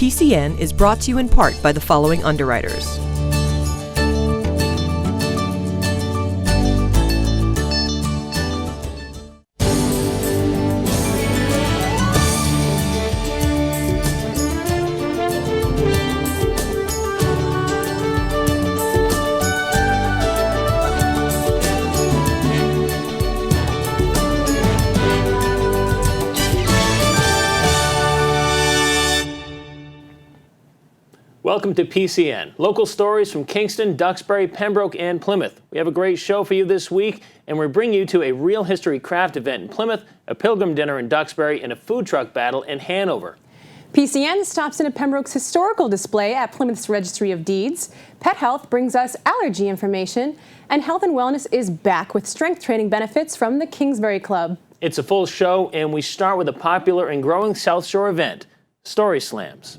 PCN is brought to you in part by the following underwriters. Welcome to PCN, local stories from Kingston, Duxbury, Pembroke, and Plymouth. We have a great show for you this week, and we bring you to a real history craft event in Plymouth, a pilgrim dinner in Duxbury, and a food truck battle in Hanover. PCN stops into Pembroke's historical display at Plymouth's Registry of Deeds. Pet Health brings us allergy information, and Health and Wellness is back with strength training benefits from the Kingsbury Club. It's a full show, and we start with a popular and growing South Shore event, Story Slams.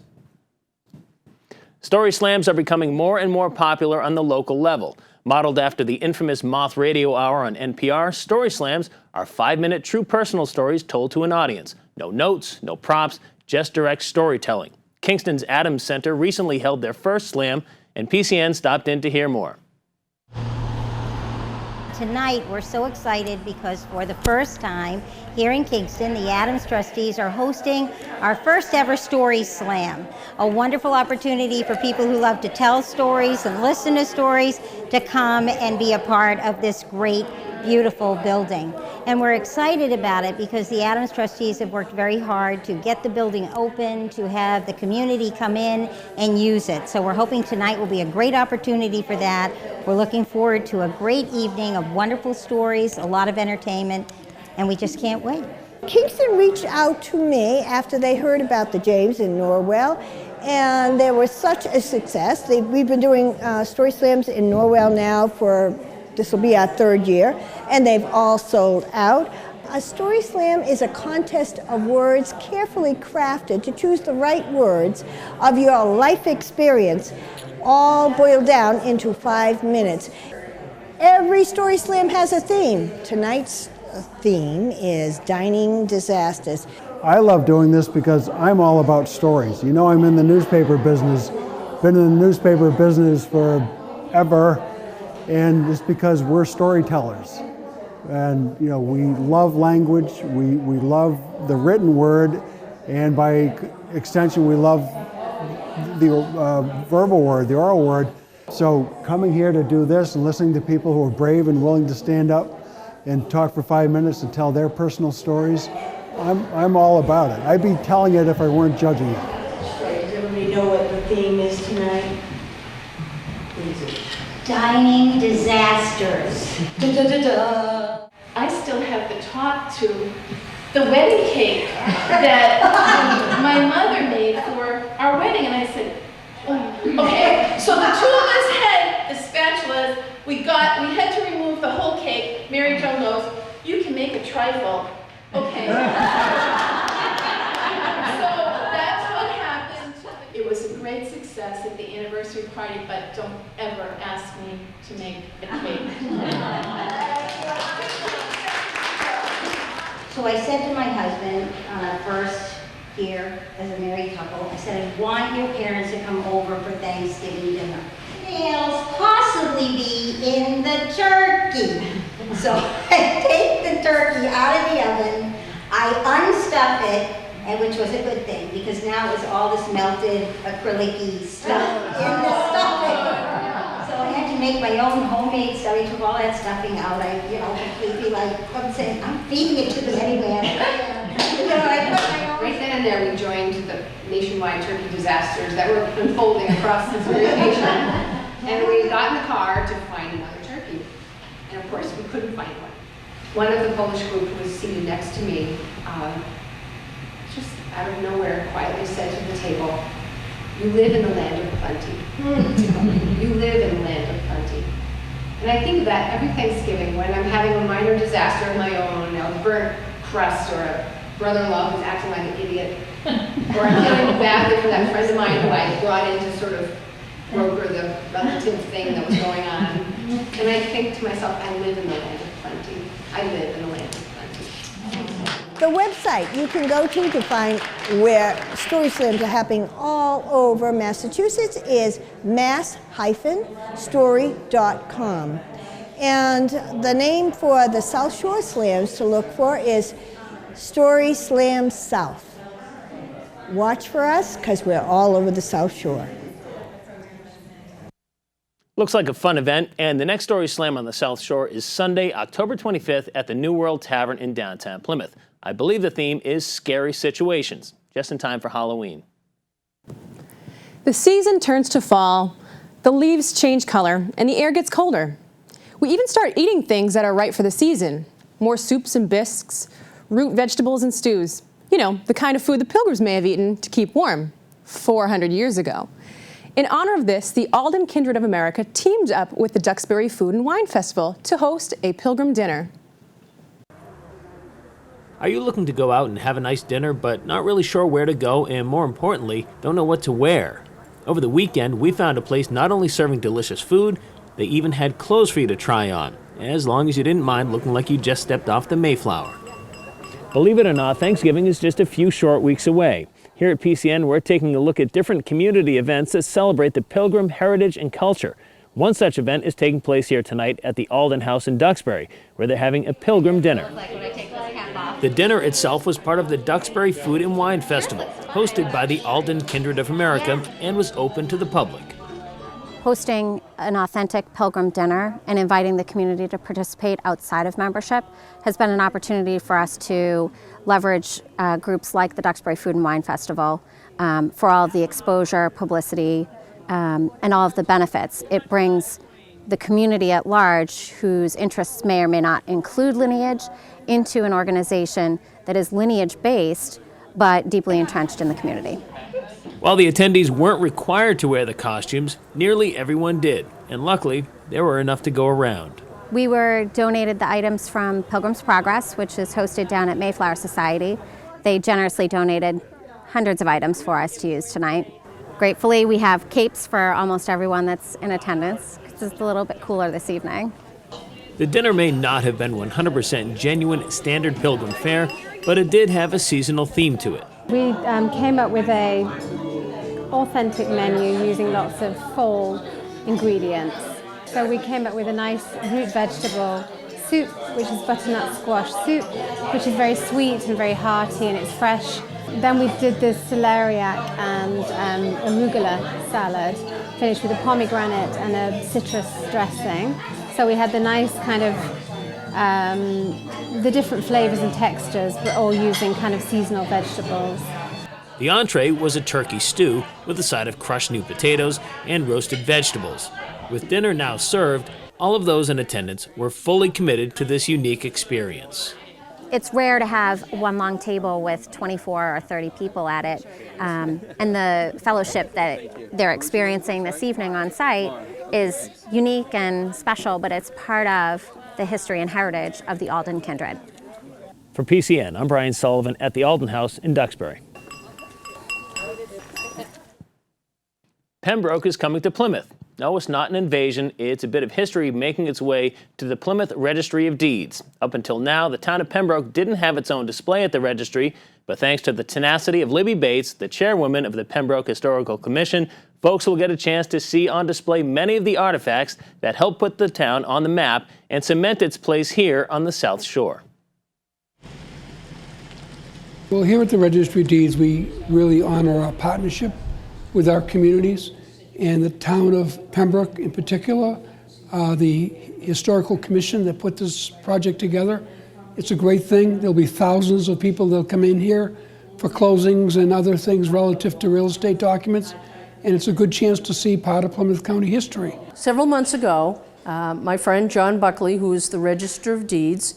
Story Slams are becoming more and more popular on the local level. Modeled after the infamous Moth Radio Hour on NPR, Story Slams are 5-minute true personal stories told to an audience. No notes, no props, just direct storytelling. Kingston's Adams Center recently held their first slam, and PCN stopped in to hear more. Tonight, we're so excited because for the first time here in Kingston, the Adams trustees are hosting our first ever Story Slam, a wonderful opportunity for people who love to tell stories and listen to stories to come and be a part of this great, beautiful building. And we're excited about it because the Adams trustees have worked very hard to get the building open, to have the community come in and use it. So we're hoping tonight will be a great opportunity for that. We're looking forward to a great evening of wonderful stories, a lot of entertainment, and we just can't wait. Kingston reached out to me after they heard about the James in Norwell, and they were such a success. We've been doing Story Slams in Norwell now for, this will be our 3rd year, and they've all sold out. A Story Slam is a contest of words carefully crafted to choose the right words of your life experience, all boiled down into 5 minutes. Every Story Slam has a theme. Tonight's theme is dining disasters. I love doing this because I'm all about stories. You know, I'm in the newspaper business, been in the newspaper business forever, and it's because we're storytellers. And you know, we love language, we love the written word, and by extension we love the verbal word, the oral word. So coming here to do this and listening to people who are brave and willing to stand up and talk for 5 minutes and tell their personal stories, I'm all about it. I'd be telling it if I weren't judging it. Does everybody know what the theme is tonight? What is it? Dining disasters. Da, da, da, da. I still have to talk to the wedding cake that my mother made for our wedding, and I said, oh, okay. So the two of us had the spatulas. We had to remove the whole cake. Mary Jo knows, you can make a trifle. Okay. So that's what happened. It was a great success at the anniversary party, but don't ever ask me to make a cake. So I said to my husband on our first year as a married couple, I said, I want your parents to come over for Thanksgiving dinner. They'll possibly be in the turkey. So I take the turkey out of the oven, I unstuff it, and which was a good thing because now it was all this melted acrylic-y stuff in the stuffing. So I had to make my own homemade stuffing. I took all that stuffing out. I, completely I'm saying, I'm feeding it to them anyway. I put my own. Right then and there, we joined the nationwide turkey disasters that were unfolding across this very nation. And we got in the car to find another turkey. And of course, we couldn't find one. One of the Polish group who was seated next to me, just out of nowhere, quietly said to the table, you live in the land of plenty. You live in the land of plenty. And I think of that every Thanksgiving when I'm having a minor disaster of my own, a burnt crust or a brother-in-law who's acting like an idiot, or I'm feeling badly for that friend of mine who I brought in to sort of broker the relative thing that was going on. And I think to myself, I live in the land of plenty. I live in the land of plenty. The website you can go to find where Story Slams are happening all over Massachusetts is mass-story.com. And the name for the South Shore Slams to look for is Story Slam South. Watch for us because we're all over the South Shore. Looks like a fun event, and the next Story Slam on the South Shore is Sunday, October 25th at the New World Tavern in downtown Plymouth. I believe the theme is scary situations, just in time for Halloween. The season turns to fall, the leaves change color, and the air gets colder. We even start eating things that are right for the season. More soups and bisques, root vegetables and stews. You know, the kind of food the Pilgrims may have eaten to keep warm 400 years ago. In honor of this, the Alden Kindred of America teamed up with the Duxbury Food and Wine Festival to host a Pilgrim dinner. Are you looking to go out and have a nice dinner, but not really sure where to go, and more importantly, don't know what to wear? Over the weekend, we found a place not only serving delicious food, they even had clothes for you to try on, as long as you didn't mind looking like you just stepped off the Mayflower. Believe it or not, Thanksgiving is just a few short weeks away. Here at PCN, we're taking a look at different community events that celebrate the Pilgrim heritage and culture. One such event is taking place here tonight at the Alden House in Duxbury, where they're having a Pilgrim dinner. The dinner itself was part of the Duxbury Food and Wine Festival, hosted by the Alden Kindred of America, and was open to the public. Hosting an authentic Pilgrim dinner and inviting the community to participate outside of membership has been an opportunity for us to leverage groups like the Duxbury Food and Wine Festival for all of the exposure, publicity, and all of the benefits. It brings the community at large, whose interests may or may not include lineage, into an organization that is lineage-based but deeply entrenched in the community. While the attendees weren't required to wear the costumes, nearly everyone did, and luckily, there were enough to go around. We were donated the items from Pilgrim's Progress, which is hosted down at Mayflower Society. They generously donated hundreds of items for us to use tonight. Gratefully, we have capes for almost everyone that's in attendance, because it's a little bit cooler this evening. The dinner may not have been 100% genuine standard Pilgrim fare, but it did have a seasonal theme to it. We came up with a authentic menu using lots of fall ingredients. So we came up with a nice root vegetable soup, which is butternut squash soup, which is very sweet and very hearty, and it's fresh. Then we did this celeriac and arugula salad, finished with a pomegranate and a citrus dressing. So we had the nice kind of the different flavors and textures, but all using kind of seasonal vegetables. The entree was a turkey stew with a side of crushed new potatoes and roasted vegetables. With dinner now served, all of those in attendance were fully committed to this unique experience. It's rare to have one long table with 24 or 30 people at it, and the fellowship that they're experiencing this evening on site is unique and special, but it's part of the history and heritage of the Alden Kindred. For PCN, I'm Brian Sullivan at the Alden House in Duxbury. Pembroke is coming to Plymouth. No, it's not an invasion. It's a bit of history making its way to the Plymouth Registry of Deeds. Up until now, the town of Pembroke didn't have its own display at the registry, but thanks to the tenacity of Libby Bates, the chairwoman of the Pembroke Historical Commission, folks will get a chance to see on display many of the artifacts that helped put the town on the map and cement its place here on the South Shore. Well, here at the Registry of Deeds, we really honor our partnership with our communities and the town of Pembroke in particular, the Historical Commission that put this project together. It's a great thing. There'll be thousands of people that'll come in here for closings and other things relative to real estate documents, and it's a good chance to see part of Plymouth County history. Several months ago, my friend John Buckley, who is the Register of Deeds,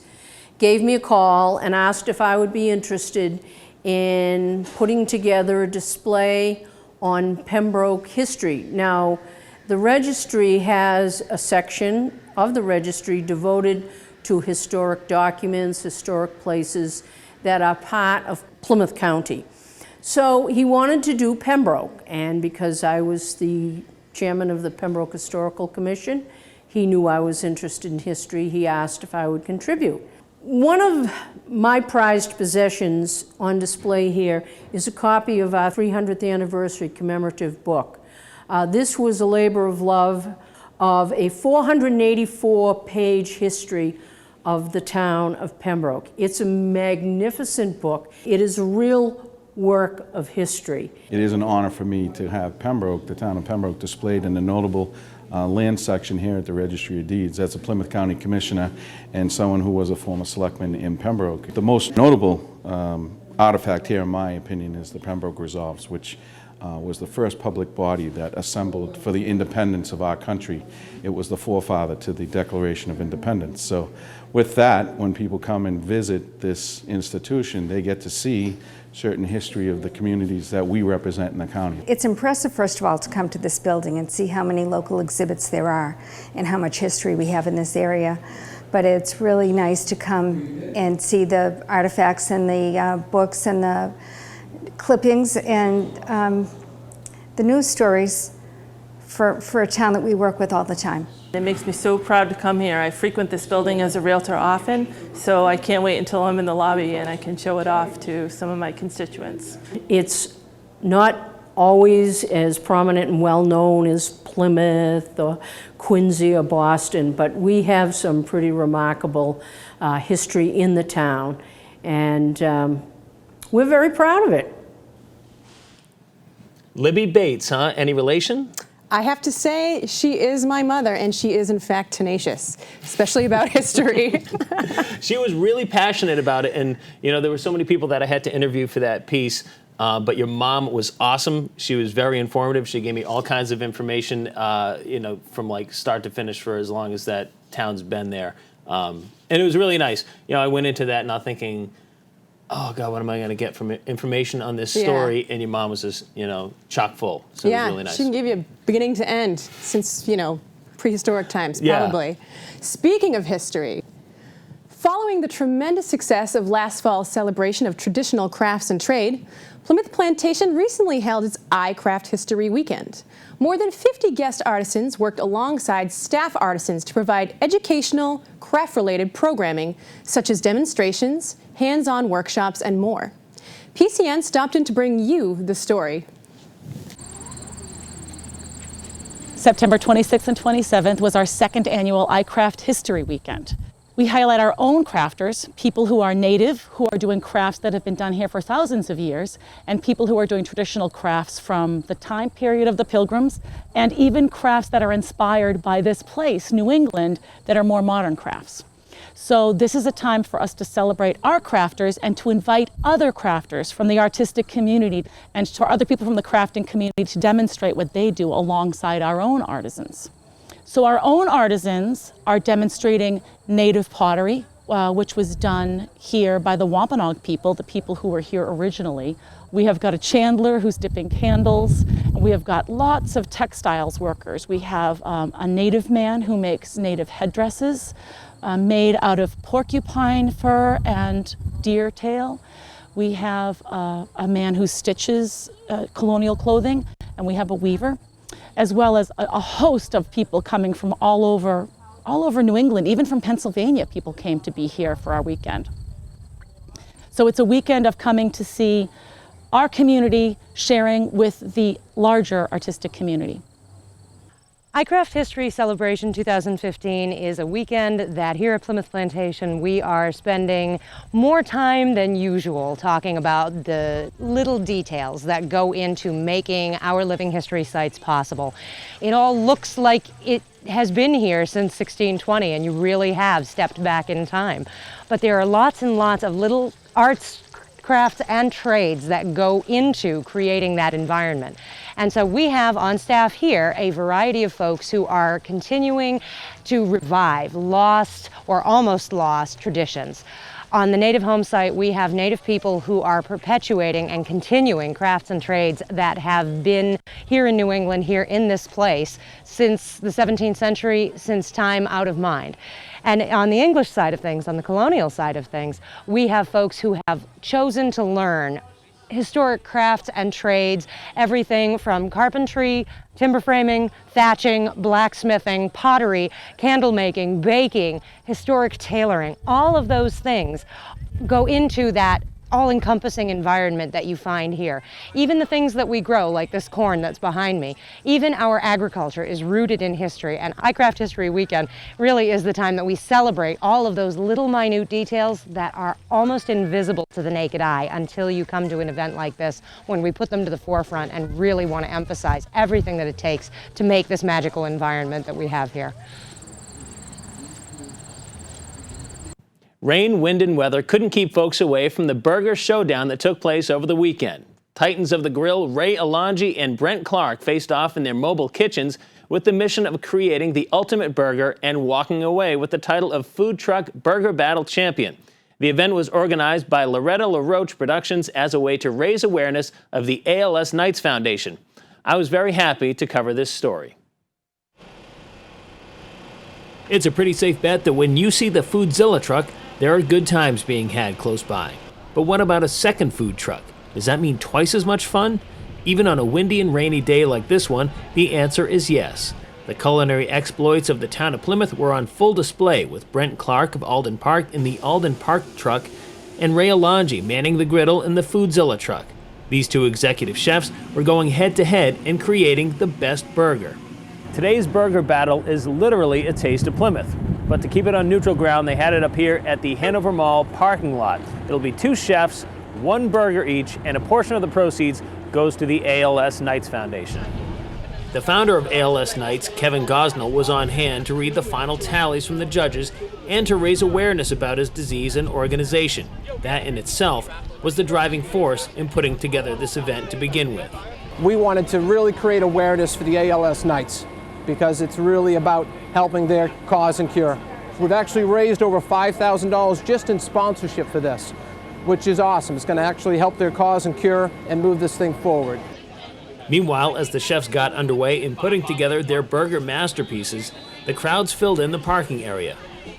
gave me a call and asked if I would be interested in putting together a display on Pembroke history. Now, the registry has a section of the registry devoted to historic documents, historic places that are part of Plymouth County. So he wanted to do Pembroke, and because I was the chairman of the Pembroke Historical Commission, he knew I was interested in history. He asked if I would contribute. One of my prized possessions on display here is a copy of our 300th anniversary commemorative book. This was a labor of love of a 484-page history of the town of Pembroke. It's a magnificent book. It is a real work of history. It is an honor for me to have Pembroke, the town of Pembroke, displayed in the notable land section here at the Registry of Deeds. That's a Plymouth County Commissioner and someone who was a former selectman in Pembroke. The most notable artifact here, in my opinion, is the Pembroke Resolves, which was the first public body that assembled for the independence of our country. It was the forefather to the Declaration of Independence. So with that, when people come and visit this institution, they get to see certain history of the communities that we represent in the county. It's impressive, first of all, to come to this building and see how many local exhibits there are and how much history we have in this area. But it's really nice to come and see the artifacts and the books and the clippings and the news stories for a town that we work with all the time. It makes me so proud to come here. I frequent this building as a realtor often, so I can't wait until I'm in the lobby and I can show it off to some of my constituents. It's not always as prominent and well known as Plymouth or Quincy or Boston, but we have some pretty remarkable history in the town, and we're very proud of it. Libby Bates, huh? Any relation? I have to say, she is my mother, and she is in fact tenacious, especially about history. She was really passionate about it, and you know, there were so many people that I had to interview for that piece, but your mom was awesome. She was very informative. She gave me all kinds of information, you know, from like start to finish for as long as that town's been there. And it was really nice. You know, I went into that not thinking, oh God, what am I going to get from information on this story? Yeah. And your mom was just, you know, chock full. So it was really nice. She can give you beginning to end since, you know, prehistoric times, probably. Yeah. Speaking of history, following the tremendous success of last fall's celebration of traditional crafts and trade, Plymouth Plantation recently held its iCraft History Weekend. More than 50 guest artisans worked alongside staff artisans to provide educational, craft-related programming, such as demonstrations, hands-on workshops, and more. PCN stopped in to bring you the story. September 26th and 27th was our second annual iCraft History Weekend. We highlight our own crafters, people who are native, who are doing crafts that have been done here for thousands of years, and people who are doing traditional crafts from the time period of the Pilgrims, and even crafts that are inspired by this place, New England, that are more modern crafts. So this is a time for us to celebrate our crafters and to invite other crafters from the artistic community and to other people from the crafting community to demonstrate what they do alongside our own artisans. So our own artisans are demonstrating native pottery, which was done here by the Wampanoag people, the people who were here originally. We have got a chandler who's dipping candles, and we have got lots of textiles workers. We have a native man who makes native headdresses made out of porcupine fur and deer tail. We have a man who stitches colonial clothing, and we have a weaver, as well as a host of people coming from all over New England. Even from Pennsylvania, people came to be here for our weekend. So it's a weekend of coming to see our community sharing with the larger artistic community. iCraft History Celebration 2015 is a weekend that here at Plymouth Plantation we are spending more time than usual talking about the little details that go into making our living history sites possible. It all looks like it has been here since 1620, and you really have stepped back in time. But there are lots and lots of little arts, crafts, and trades that go into creating that environment. And so we have on staff here a variety of folks who are continuing to revive lost or almost lost traditions. On the Native Home site, we have Native people who are perpetuating and continuing crafts and trades that have been here in New England, here in this place, since the 17th century, since time out of mind. And on the English side of things, on the colonial side of things, we have folks who have chosen to learn historic crafts and trades, everything from carpentry, timber framing, thatching, blacksmithing, pottery, candle making, baking, historic tailoring. All of those things go into that all-encompassing environment that you find here. Even the things that we grow, like this corn that's behind me, even our agriculture is rooted in history, and iCraft History Weekend really is the time that we celebrate all of those little minute details that are almost invisible to the naked eye until you come to an event like this, when we put them to the forefront and really want to emphasize everything that it takes to make this magical environment that we have here. Rain, wind, and weather couldn't keep folks away from the burger showdown that took place over the weekend. Titans of the grill Ray Alonji and Brent Clark faced off in their mobile kitchens with the mission of creating the ultimate burger and walking away with the title of Food Truck Burger Battle Champion. The event was organized by Loretta LaRoche Productions as a way to raise awareness of the ALS Knights Foundation. I was very happy to cover this story. It's a pretty safe bet that when you see the Foodzilla truck, there are good times being had close by. But what about a second food truck? Does that mean twice as much fun? Even on a windy and rainy day like this one, the answer is yes. The culinary exploits of the town of Plymouth were on full display, with Brent Clark of Alden Park in the Alden Park truck and Ray Alonji manning the griddle in the Foodzilla truck. These two executive chefs were going head-to-head and creating the best burger. Today's burger battle is literally a taste of Plymouth. But to keep it on neutral ground, they had it up here at the Hanover Mall parking lot. It'll be two chefs, one burger each, and a portion of the proceeds goes to the ALS Knights Foundation. The founder of ALS Knights, Kevin Gosnell, was on hand to read the final tallies from the judges and to raise awareness about his disease and organization. That in itself was the driving force in putting together this event to begin with. We wanted to really create awareness for the ALS Knights, because it's really about helping their cause and cure. We've actually raised over $5,000 just in sponsorship for this, which is awesome. It's going to actually help their cause and cure and move this thing forward. Meanwhile, as the chefs got underway in putting together their burger masterpieces, the crowds filled in the parking area.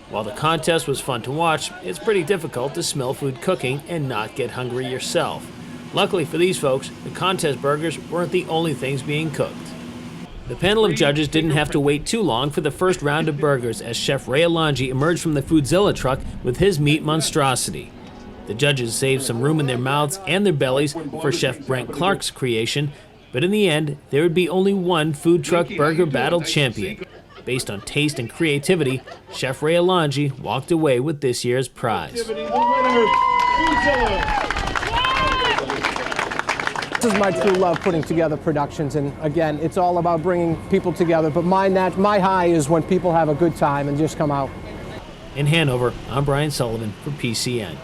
While the contest was fun to watch, it's pretty difficult to smell food cooking and not get hungry yourself. Luckily for these folks, the contest burgers weren't the only things being cooked. The panel of judges didn't have to wait too long for the first round of burgers as Chef Ray Alonji emerged from the Foodzilla truck with his meat monstrosity. The judges saved some room in their mouths and their bellies for Chef Brent Clark's creation, but in the end, there would be only one food truck burger battle champion. Based on taste and creativity, Chef Ray Alonji walked away with this year's prize. This is my true love, putting together productions, and again, it's all about bringing people together, but my high is when people have a good time and just come out. In Hanover, I'm Brian Sullivan for PCN.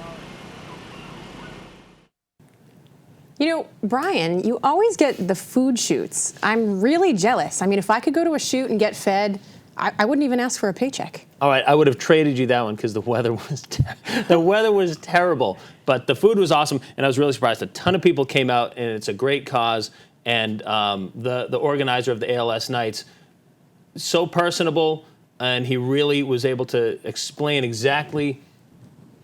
You know, Brian, you always get the food shoots. I'm really jealous. I mean, if I could go to a shoot and get fed, I wouldn't even ask for a paycheck. All right, I would have traded you that one because the weather was terrible, but the food was awesome, and I was really surprised. A ton of people came out, and it's a great cause. And the organizer of the ALS Knights, so personable, and he really was able to explain exactly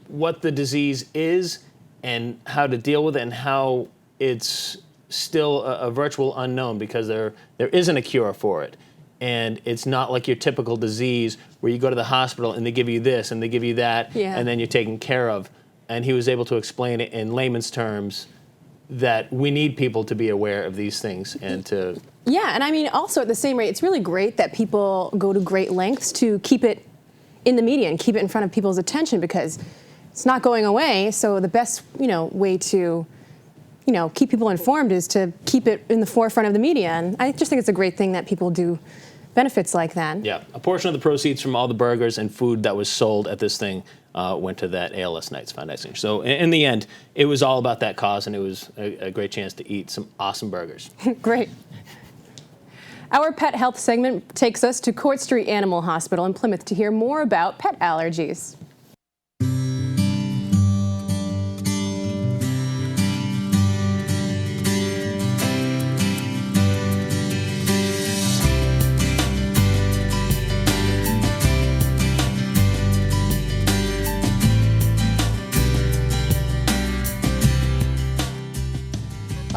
what the disease is and how to deal with it, and how it's still a virtual unknown because there isn't a cure for it. And it's not like your typical disease where you go to the hospital and they give you this and they give you that, and then you're taken care of. And he was able to explain it in layman's terms that we need people to be aware of these things and to... Yeah, and I mean, also at the same rate, it's really great that people go to great lengths to keep it in the media and keep it in front of people's attention, because it's not going away. So the best, way to, keep people informed is to keep it in the forefront of the media. And I just think it's a great thing that people do benefits like that. Yeah, a portion of the proceeds from all the burgers and food that was sold at this thing went to that ALS Knights Foundation. So in the end, it was all about that cause, and it was a great chance to eat some awesome burgers. Great. Our pet health segment takes us to Court Street Animal Hospital in Plymouth to hear more about pet allergies.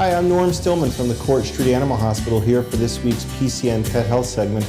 Hi, I'm Norm Stillman from the Court Street Animal Hospital here for this week's PCN Pet Health segment.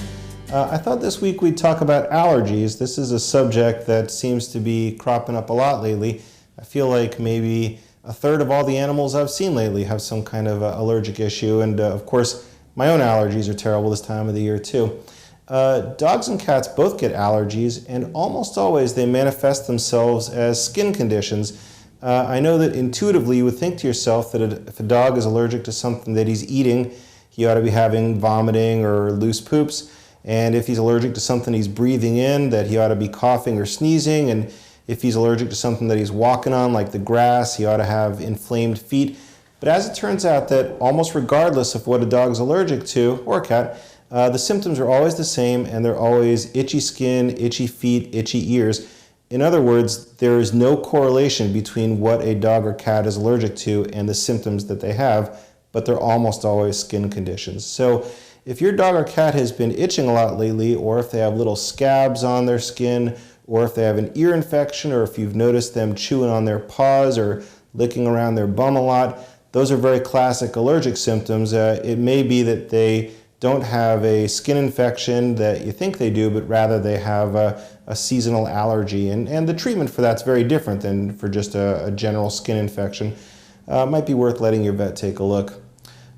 I thought this week we'd talk about allergies. This is a subject that seems to be cropping up a lot lately. I feel like maybe a third of all the animals I've seen lately have some kind of allergic issue, and of course my own allergies are terrible this time of the year too. Dogs and cats both get allergies, and almost always they manifest themselves as skin conditions. I know that intuitively you would think to yourself that if a dog is allergic to something that he's eating, he ought to be having vomiting or loose poops. And if he's allergic to something he's breathing in, that he ought to be coughing or sneezing. And if he's allergic to something that he's walking on, like the grass, he ought to have inflamed feet. But as it turns out that almost regardless of what a dog's allergic to, or a cat, the symptoms are always the same, and they're always itchy skin, itchy feet, itchy ears. In other words, there is no correlation between what a dog or cat is allergic to and the symptoms that they have, but they're almost always skin conditions. So if your dog or cat has been itching a lot lately, or if they have little scabs on their skin, or if they have an ear infection, or if you've noticed them chewing on their paws or licking around their bum a lot, those are very classic allergic symptoms. It may be that they don't have a skin infection that you think they do, but rather they have a seasonal allergy. And the treatment for that's very different than for just a general skin infection. Might be worth letting your vet take a look.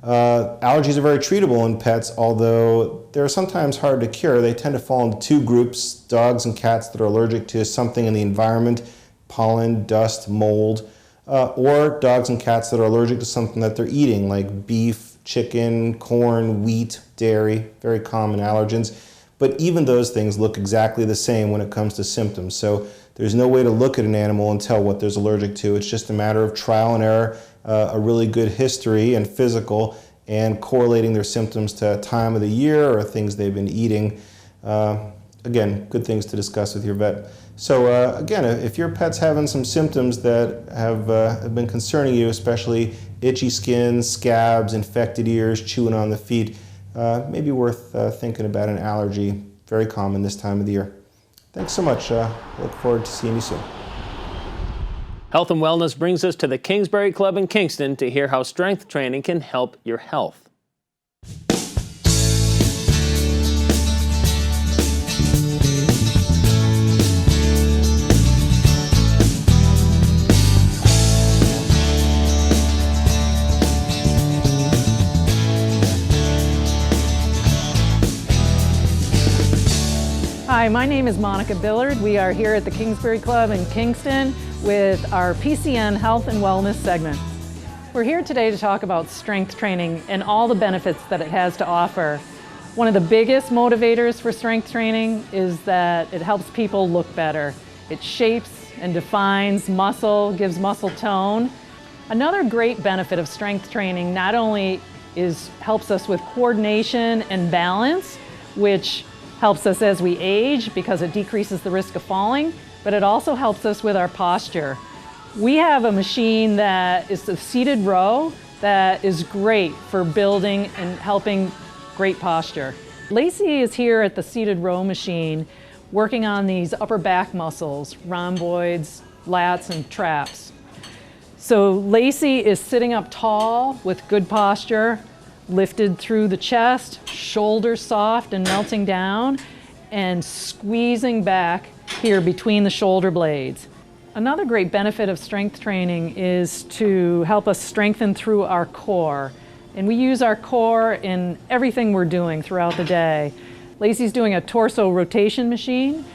Allergies are very treatable in pets, although they're sometimes hard to cure. They tend to fall into two groups: dogs and cats that are allergic to something in the environment, pollen, dust, mold, or dogs and cats that are allergic to something that they're eating, like beef, chicken, corn, wheat, dairy, very common allergens. But even those things look exactly the same when it comes to symptoms. So there's no way to look at an animal and tell what there's allergic to. It's just a matter of trial and error, a really good history and physical, and correlating their symptoms to time of the year or things they've been eating. Again, good things to discuss with your vet. So again, if your pet's having some symptoms that have been concerning you, especially itchy skin, scabs, infected ears, chewing on the feet, maybe worth thinking about an allergy. Very common this time of the year. Thanks so much. Look forward to seeing you soon. Health and Wellness brings us to the Kingsbury Club in Kingston to hear how strength training can help your health. Hi, my name is Monica Billard. We are here at the Kingsbury Club in Kingston with our PCN Health and Wellness segment. We're here today to talk about strength training and all the benefits that it has to offer. One of the biggest motivators for strength training is that it helps people look better. It shapes and defines muscle, gives muscle tone. Another great benefit of strength training not only helps us with coordination and balance, which helps us as we age because it decreases the risk of falling, but it also helps us with our posture. We have a machine that is the seated row that is great for building and helping great posture. Lacey is here at the seated row machine working on these upper back muscles, rhomboids, lats, and traps. So Lacey is sitting up tall with good posture, lifted through the chest, shoulders soft and melting down, and squeezing back here between the shoulder blades. Another great benefit of strength training is to help us strengthen through our core. And we use our core in everything we're doing throughout the day. Lacey's doing a torso rotation machine,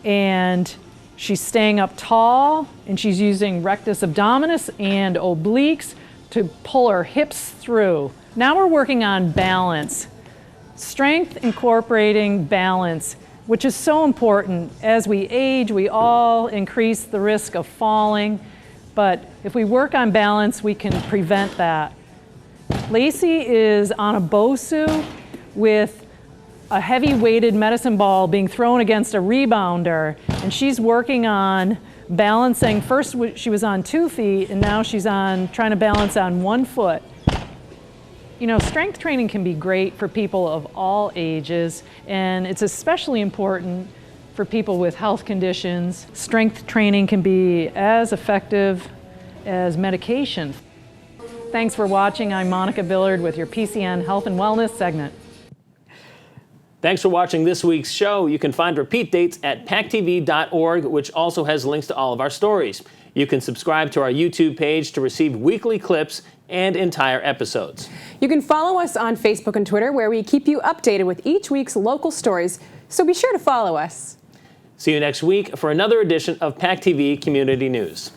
and she's staying up tall, and she's using rectus abdominis and obliques to pull her hips through. Now we're working on balance. Strength incorporating balance, which is so important. As we age, we all increase the risk of falling, but if we work on balance, we can prevent that. Lacey is on a BOSU with a heavy weighted medicine ball being thrown against a rebounder, and she's working on balancing. First she was on 2 feet, and now she's trying to balance on 1 foot. You know, strength training can be great for people of all ages, and it's especially important for people with health conditions. Strength training can be as effective as medication. Thanks for watching. I'm Monica Billard with your PCN Health and Wellness segment. Thanks for watching this week's show. You can find repeat dates at PACTV.org, which also has links to all of our stories. You can subscribe to our YouTube page to receive weekly clips and entire episodes. You can follow us on Facebook and Twitter, where we keep you updated with each week's local stories, so be sure to follow us. See you next week for another edition of PACTV Community News.